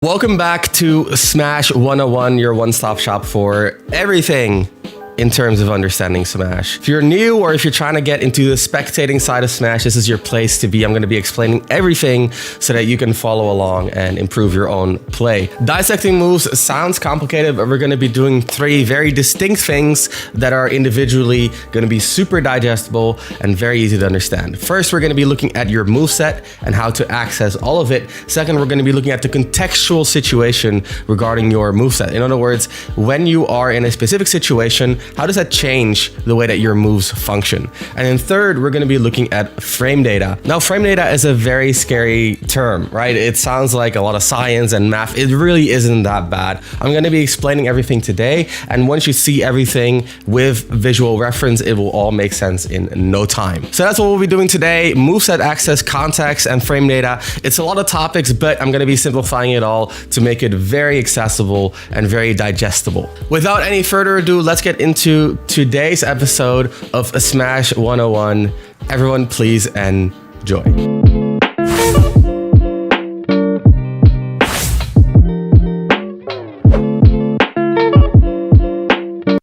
Welcome back to Smash 101, your one-stop shop for everything in terms of understanding Smash. If you're new or if you're trying to get into the spectating side of Smash, this is your place to be. I'm going to be explaining everything so that you can follow along and improve your own play. Dissecting moves sounds complicated, but we're going to be doing three very distinct things that are individually going to be super digestible and very easy to understand. First, we're going to be looking at your moveset and how to access all of it. Second, we're going to be looking at the contextual situation regarding your moveset. In other words, when you are in a specific situation, how does that change the way that your moves function? And then third, we're going to be looking at frame data. Now, frame data is a very scary term, right? It sounds like a lot of science and math. It really isn't that bad. I'm going to be explaining everything today. And once you see everything with visual reference, it will all make sense in no time. So that's what we'll be doing today. Moveset access, context, and frame data. It's a lot of topics, but I'm going to be simplifying it all to make it very accessible and very digestible. Without any further ado, let's get into today's episode of Smash 101. Everyone, please enjoy.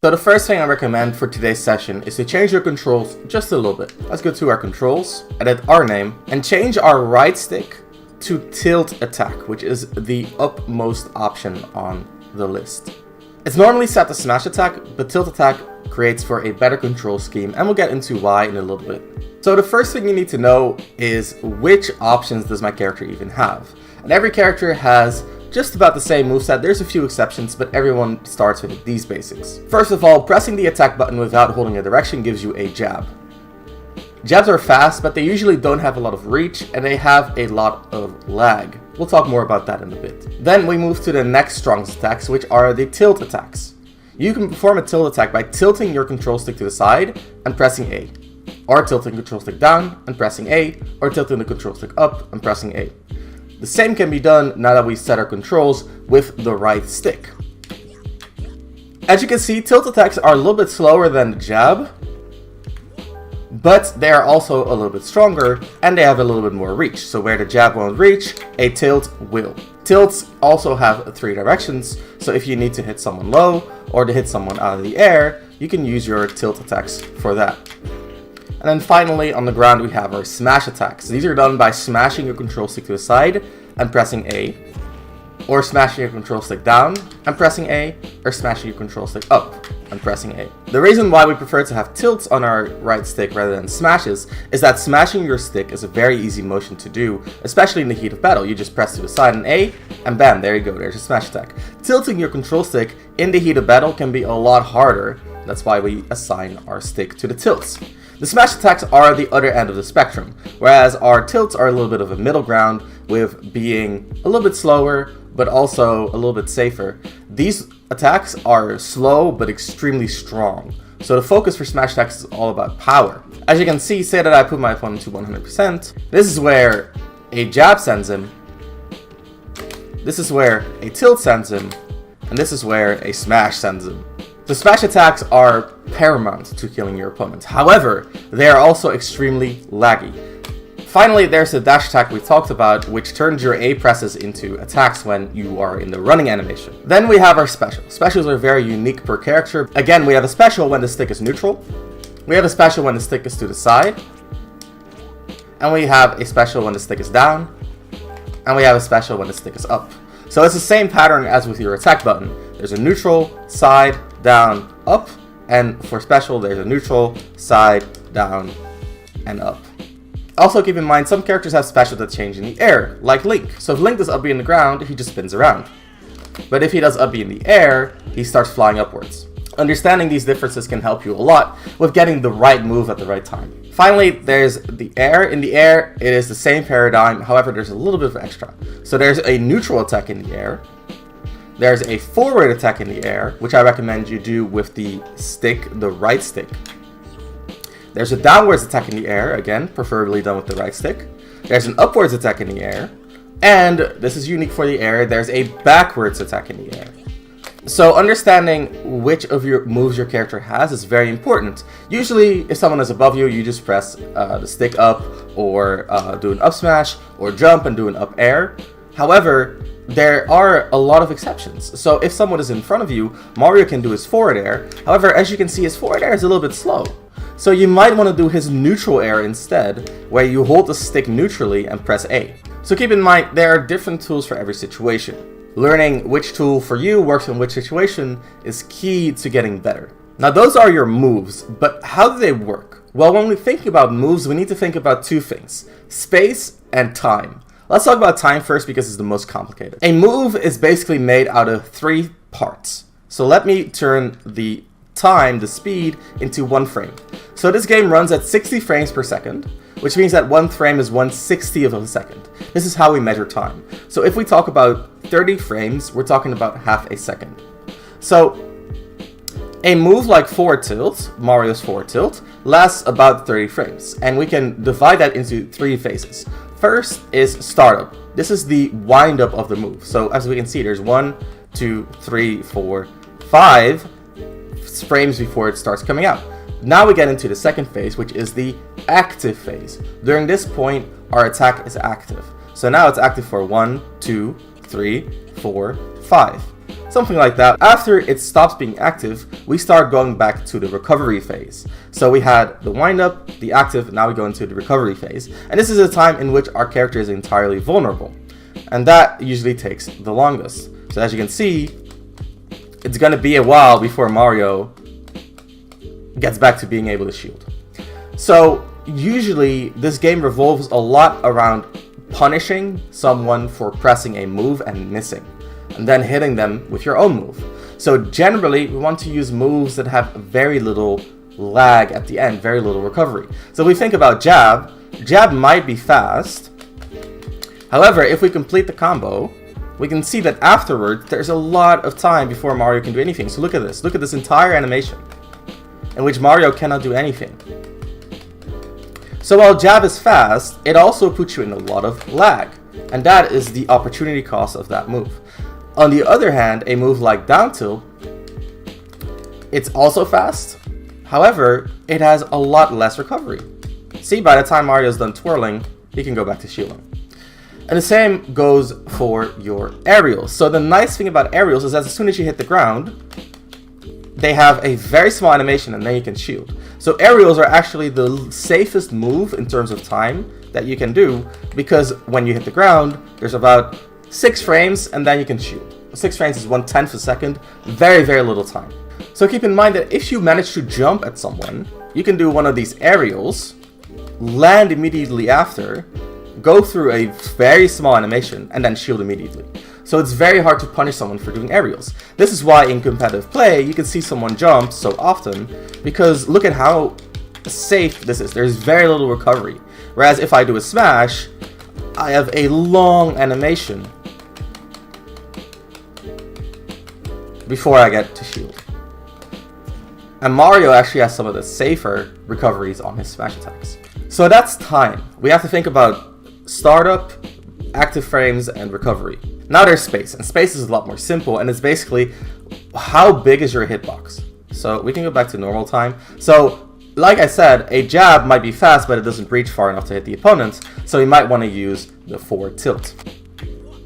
So the first thing I recommend for today's session is to change your controls just a little bit. Let's go to our controls, edit our name, and change our right stick to tilt attack, which is the upmost option on the list. It's normally set to smash attack, but tilt attack creates for a better control scheme, and we'll get into why in a little bit. So the first thing you need to know is which options does my character even have? And every character has just about the same moveset. There's a few exceptions, but everyone starts with these basics. First of all, pressing the attack button without holding a direction gives you a jab. Jabs are fast, but they usually don't have a lot of reach, and they have a lot of lag. We'll talk more about that in a bit. Then we move to the next strongest attacks, which are the tilt attacks. You can perform a tilt attack by tilting your control stick to the side and pressing A, or tilting the control stick down and pressing A, or tilting the control stick up and pressing A. The same can be done now that we set our controls with the right stick. As you can see, tilt attacks are a little bit slower than the jab, but they are also a little bit stronger and they have a little bit more reach. So where the jab won't reach, a tilt will. Tilts also have three directions, so if you need to hit someone low or to hit someone out of the air, you can use your tilt attacks for that. And then finally, on the ground, we have our smash attacks. These are done by smashing your control stick to the side and pressing A, or smashing your control stick down and pressing A, or smashing your control stick up and pressing A. The reason why we prefer to have tilts on our right stick rather than smashes is that smashing your stick is a very easy motion to do, especially in the heat of battle. You just press to the side and A, and bam, there you go, there's a smash attack. Tilting your control stick in the heat of battle can be a lot harder. That's why we assign our stick to the tilts. The smash attacks are the other end of the spectrum, whereas our tilts are a little bit of a middle ground with being a little bit slower, but also a little bit safer. These attacks are slow, but extremely strong. So the focus for smash attacks is all about power. As you can see, say that I put my opponent to 100%. This is where a jab sends him. This is where a tilt sends him. And this is where a smash sends him. The smash attacks are paramount to killing your opponent. However, they are also extremely laggy. Finally, there's the dash attack we talked about, which turns your A presses into attacks when you are in the running animation. Then we have our specials. Specials are very unique per character. Again, we have a special when the stick is neutral. We have a special when the stick is to the side. And we have a special when the stick is down. And we have a special when the stick is up. So it's the same pattern as with your attack button. There's a neutral, side, down, up. And for special, there's a neutral, side, down, and up. Also keep in mind, some characters have specials that change in the air, like Link. So if Link does up B in the ground, he just spins around. But if he does up B in the air, he starts flying upwards. Understanding these differences can help you a lot with getting the right move at the right time. Finally, there's the air. In the air, it is the same paradigm, however, there's a little bit of extra. So there's a neutral attack in the air. There's a forward attack in the air, which I recommend you do with the stick, the right stick. There's a downwards attack in the air, again, preferably done with the right stick. There's an upwards attack in the air. And this is unique for the air, there's a backwards attack in the air. So understanding which of your moves your character has is very important. Usually, if someone is above you, you just press the stick up, or do an up smash, or jump and do an up air. However, there are a lot of exceptions. So if someone is in front of you, Mario can do his forward air. However, as you can see, his forward air is a little bit slow. So you might want to do his neutral air instead, where you hold the stick neutrally and press A. So keep in mind, there are different tools for every situation. Learning which tool for you works in which situation is key to getting better. Now those are your moves, but how do they work? Well, when we think about moves, we need to think about two things: space and time. Let's talk about time first because it's the most complicated. A move is basically made out of 3 parts. So let me turn the time, the speed, into 1 frame. So this game runs at 60 frames per second, which means that 1 frame is 1/60th of a second. This is how we measure time. So if we talk about 30 frames, we're talking about half a second. So a move like forward tilt, Mario's forward tilt, lasts about 30 frames, and we can divide that into 3 phases. First is startup. This is the wind up of the move. So as we can see, there's 1, 2, 3, 4, 5 frames before it starts coming out. Now we get into the second phase, which is the active phase. During this point, our attack is active. So now it's active for 1, 2, 3, 4, 5. Something like that. After it stops being active, we start going back to the recovery phase. So we had the wind up, the active, now we go into the recovery phase. And this is a time in which our character is entirely vulnerable. And that usually takes the longest. So as you can see, it's gonna be a while before Mario gets back to being able to shield. So usually this game revolves a lot around punishing someone for pressing a move and missing, and then hitting them with your own move. So generally, we want to use moves that have very little lag at the end, very little recovery. So if we think about jab, jab might be fast. However, if we complete the combo, we can see that afterwards, there's a lot of time before Mario can do anything. So look at this entire animation in which Mario cannot do anything. So while jab is fast, it also puts you in a lot of lag, and that is the opportunity cost of that move. On the other hand, a move like down tilt, it's also fast. However, it has a lot less recovery. See, by the time Mario's done twirling, he can go back to shielding. And the same goes for your aerials. So the nice thing about aerials is that as soon as you hit the ground, they have a very small animation and then you can shield. So aerials are actually the safest move in terms of time that you can do, because when you hit the ground, there's about 6 frames and then you can shield. 6 frames is 1/10 a second, very, very little time. So keep in mind that if you manage to jump at someone, you can do one of these aerials, land immediately after, go through a very small animation, and then shield immediately. So it's very hard to punish someone for doing aerials. This is why in competitive play, you can see someone jump so often, because look at how safe this is. There's very little recovery. Whereas if I do a smash, I have a long animation before I get to shield. And Mario actually has some of the safer recoveries on his smash attacks. So that's time. We have to think about startup, active frames, and recovery. Now there's space, and space is a lot more simple, and it's basically how big is your hitbox. So we can go back to normal time. So like I said, a jab might be fast, but it doesn't reach far enough to hit the opponent, so we might want to use the forward tilt.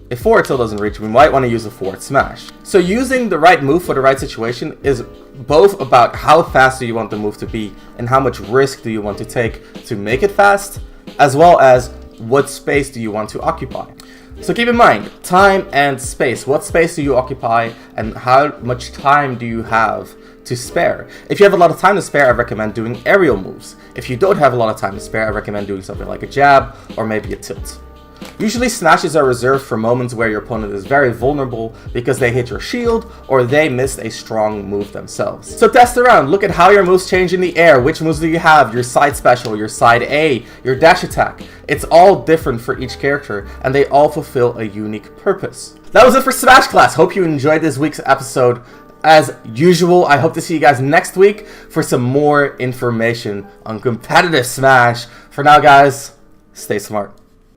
If forward tilt doesn't reach, we might want to use a forward smash. So using the right move for the right situation is both about how fast do you want the move to be and how much risk do you want to take to make it fast, as well as what space do you want to occupy. So keep in mind, time and space. What space do you occupy and how much time do you have to spare? If you have a lot of time to spare, I recommend doing aerial moves. If you don't have a lot of time to spare, I recommend doing something like a jab or maybe a tilt. Usually smashes are reserved for moments where your opponent is very vulnerable because they hit your shield or they missed a strong move themselves. So test around, look at how your moves change in the air, which moves do you have, your side special, your side A, your dash attack. It's all different for each character and they all fulfill a unique purpose. That was it for Smash Class. Hope you enjoyed this week's episode. As usual, I hope to see you guys next week for some more information on competitive Smash. For now guys, stay smart.